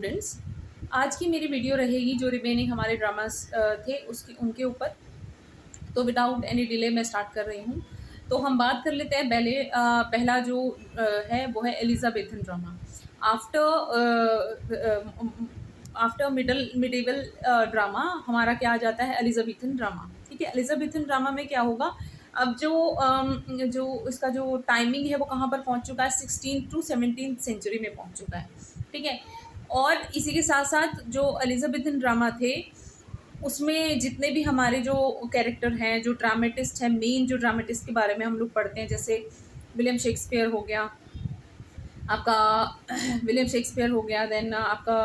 Students, आज की मेरी वीडियो रहेगी जो रिमेनिंग हमारे ड्रामास थे उसकी उनके ऊपर। तो विदाउट एनी डिले मैं स्टार्ट कर रही हूँ। तो हम बात कर लेते हैं पहला जो है वो है Elizabethan drama. After medieval drama हमारा क्या आ जाता है, एलिजाबेथन ड्रामा। ठीक है, एलिजाबेथन ड्रामा में क्या होगा, अब जो इसका जो टाइमिंग है वो कहाँ पर पहुँच चुका है, 16 टू 17 सेंचुरी में पहुँच चुका है। ठीक है, और इसी के साथ साथ जो एलिजाबेथन ड्रामा थे उसमें जितने भी हमारे जो कैरेक्टर हैं, जो ड्रामेटिस्ट हैं, मेन जो ड्रामेटिस्ट के बारे में हम लोग पढ़ते हैं, जैसे विलियम शेक्सपियर हो गया आपका, विलियम शेक्सपियर हो गया, देन आपका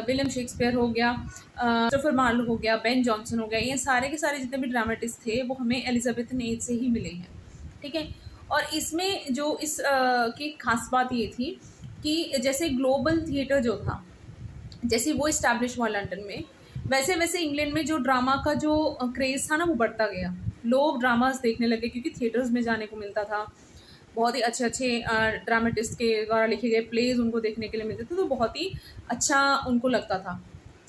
विलियम शेक्सपियर हो गया, क्रिस्टोफर मार्लो हो गया, बेन जॉनसन हो गया, ये सारे के सारे जितने भी ड्रामेटिस्ट थे वो हमें एलिजाबेथन एज से ही मिले हैं। ठीक है, और इसमें जो की खास बात ये थी कि जैसे ग्लोबल थिएटर जो था, जैसे वो इस्टेब्लिश हुआ लंदन में, वैसे वैसे इंग्लैंड में जो ड्रामा का जो क्रेज़ था ना वो बढ़ता गया। लोग ड्रामास देखने लगे क्योंकि थिएटर्स में जाने को मिलता था, बहुत ही अच्छे अच्छे ड्रामेटिस्ट के द्वारा लिखे गए प्लेज उनको देखने के लिए मिलते थे, तो बहुत ही अच्छा उनको लगता था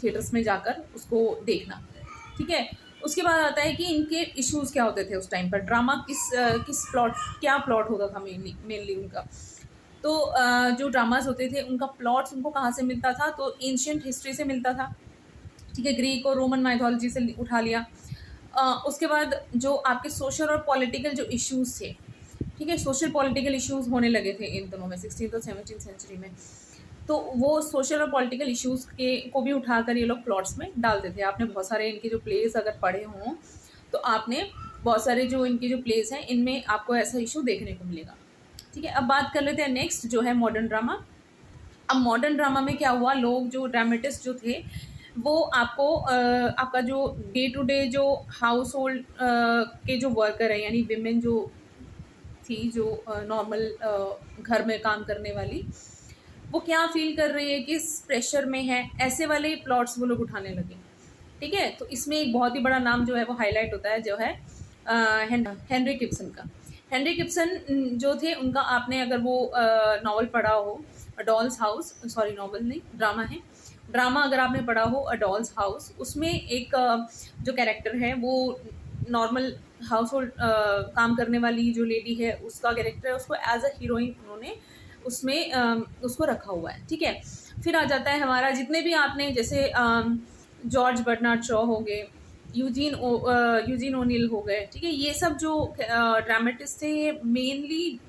थिएटर्स में जाकर उसको देखना। ठीक है, उसके बाद आता है कि इनके इश्यूज़ क्या होते थे उस टाइम पर, ड्रामा किस क्या प्लॉट होता था मेनली उनका। तो जो ड्रामास होते थे उनका प्लॉट्स उनको कहाँ से मिलता था, तो एंशियंट हिस्ट्री से मिलता था। ठीक है, ग्रीक और रोमन माइथोलॉजी से उठा लिया। उसके बाद जो आपके सोशल और पॉलिटिकल जो इश्यूज़ थे, ठीक है, सोशल पॉलिटिकल इश्यूज़ होने लगे थे इन दोनों में 16th और 17th सेंचुरी में, तो वो सोशल और पॉलिटिकल इश्यूज़ के को भी उठाकर ये लोग प्लॉट्स में डालते थे। आपने बहुत सारे इनके जो प्लेस अगर पढ़े हों तो आपने बहुत सारे जो इनके जो प्लेस हैं इनमें आपको ऐसा इशू देखने को मिलेगा। ठीक है, अब बात कर लेते हैं नेक्स्ट जो है मॉडर्न ड्रामा। अब मॉडर्न ड्रामा में क्या हुआ, लोग जो ड्रामेटिस्ट जो थे वो आपका जो डे टू डे जो हाउस होल्ड के जो वर्कर है, यानी विमेन जो थी, जो नॉर्मल घर में काम करने वाली, वो क्या फील कर रही है, किस प्रेशर में है, ऐसे वाले प्लॉट्स वो लोग उठाने लगे। ठीक है, तो इसमें एक बहुत ही बड़ा नाम जो है वो हाईलाइट होता है, जो है हेनरी गिब्सन का। हेनरी गिब्सन जो थे उनका आपने अगर वो नॉवल पढ़ा हो, अ डॉल्स हाउस, सॉरी नॉवल नहीं, ड्रामा है, ड्रामा अगर आपने पढ़ा हो अ डॉल्स हाउस, उसमें एक जो कैरेक्टर है वो नॉर्मल हाउस होल्ड काम करने वाली जो लेडी है उसका कैरेक्टर है, उसको एज अ हीरोइन उन्होंने उसमें उसको रखा हुआ है। ठीक है, फिर आ जाता है हमारा जितने भी आपने जैसे जॉर्ज बर्नार्ड शॉ हो गए, यूजीन ओनील हो गए। ठीक है, ये सब जो ड्रामेटिस्ट थे ये मेनली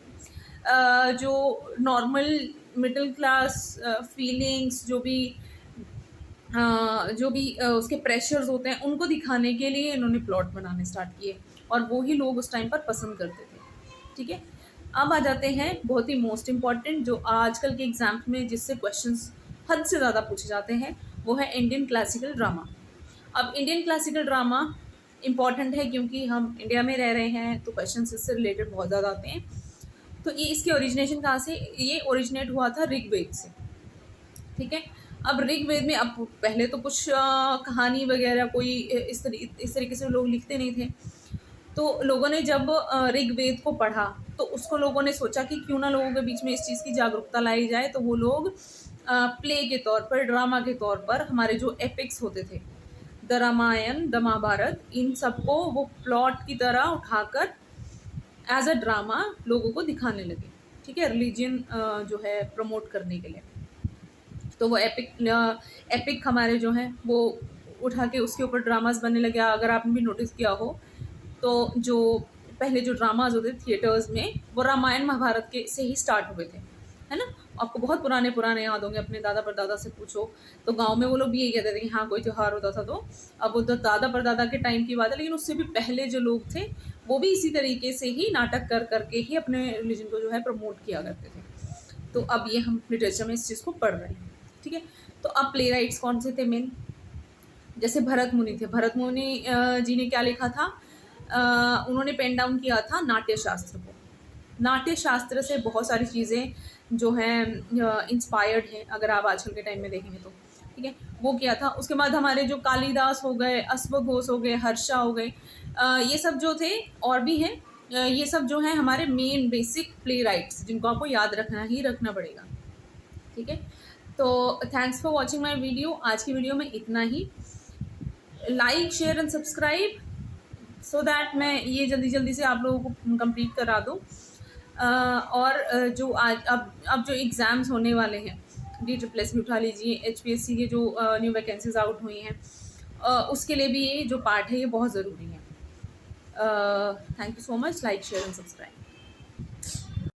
जो नॉर्मल मिडिल क्लास फीलिंग्स जो भी उसके प्रेशर्स होते हैं उनको दिखाने के लिए इन्होंने प्लॉट बनाने स्टार्ट किए, और वो ही लोग उस टाइम पर पसंद करते थे। ठीक है, अब आ जाते हैं बहुत ही मोस्ट इम्पॉर्टेंट जो आजकल के एग्जाम्स में जिससे क्वेश्चंस हद से ज़्यादा पूछे जाते हैं, वो है इंडियन क्लासिकल ड्रामा। अब इंडियन क्लासिकल ड्रामा इम्पॉर्टेंट है क्योंकि हम इंडिया में रह रहे हैं, तो क्वेश्चन इससे रिलेटेड बहुत ज़्यादा आते हैं। तो ये इसकी ओरिजिनेशन कहाँ से, ये ओरिजिनेट हुआ था ऋग्वेद से। ठीक है, अब ऋग्वेद में, अब पहले तो कुछ कहानी वगैरह कोई इस तरीके से लोग लिखते नहीं थे, तो लोगों ने जब ऋग्वेद को पढ़ा तो उसको लोगों ने सोचा कि क्यों ना लोगों के बीच में इस चीज़ की जागरूकता लाई जाए, तो वो लोग प्ले के तौर पर, ड्रामा के तौर पर हमारे जो एपिक्स होते थे, द रामायण, द महाभारत, इन सबको वो प्लॉट की तरह उठाकर एज अ ड्रामा लोगों को दिखाने लगे। ठीक है, रिलीजन जो है प्रमोट करने के लिए, तो वो एपिक हमारे जो हैं वो उठा के उसके ऊपर ड्रामास बनने लगे। अगर आपने भी नोटिस किया हो तो जो पहले जो ड्रामाज होते थे थिएटर्स में, वो रामायण महाभारत के से ही स्टार्ट हुए थे, है ना। आपको बहुत पुराने पुराने याद होंगे, अपने दादा परदादा से पूछो तो गांव में वो लोग भी यही कहते थे कि हाँ कोई त्यौहार होता था तो, अब वो तो दादा परदादा के टाइम की बात है, लेकिन उससे भी पहले जो लोग थे वो भी इसी तरीके से ही नाटक कर करके ही अपने रिलीजन को जो है प्रमोट किया करते थे। तो अब ये हम लिटरेचर में इस चीज़ को पढ़ रहे हैं। ठीक है, तो अब प्ले राइट्स कौन से थे मेन, जैसे भरत मुनि थे। भरत मुनि जी ने क्या लिखा था, उन्होंने पेन डाउन किया था नाट्य शास्त्र को। नाट्य शास्त्र से बहुत सारी चीज़ें जो हैं इंस्पायर्ड हैं, अगर आप आजकल के टाइम में देखेंगे तो। ठीक है, वो किया था। उसके बाद हमारे जो कालिदास हो गए, अश्वघोष हो गए, हर्षा हो गए, ये सब जो थे और भी हैं, ये सब जो हैं हमारे मेन बेसिक प्ले राइट्स जिनको आपको याद रखना ही रखना पड़ेगा। ठीक है, तो thanks for watching my video. आज की वीडियो में इतना ही। Like share and subscribe so that मैं ये जल्दी जल्दी से आप लोगों को कंप्लीट करा दूँ। और जो आज अब जो एग्ज़ाम्स होने वाले हैं, DSSS भी उठा लीजिए, HPSC के जो न्यू वैकेंसीज आउट हुई हैं, उसके लिए भी ये जो पार्ट है ये बहुत ज़रूरी है। Thank you so much. Like share and subscribe.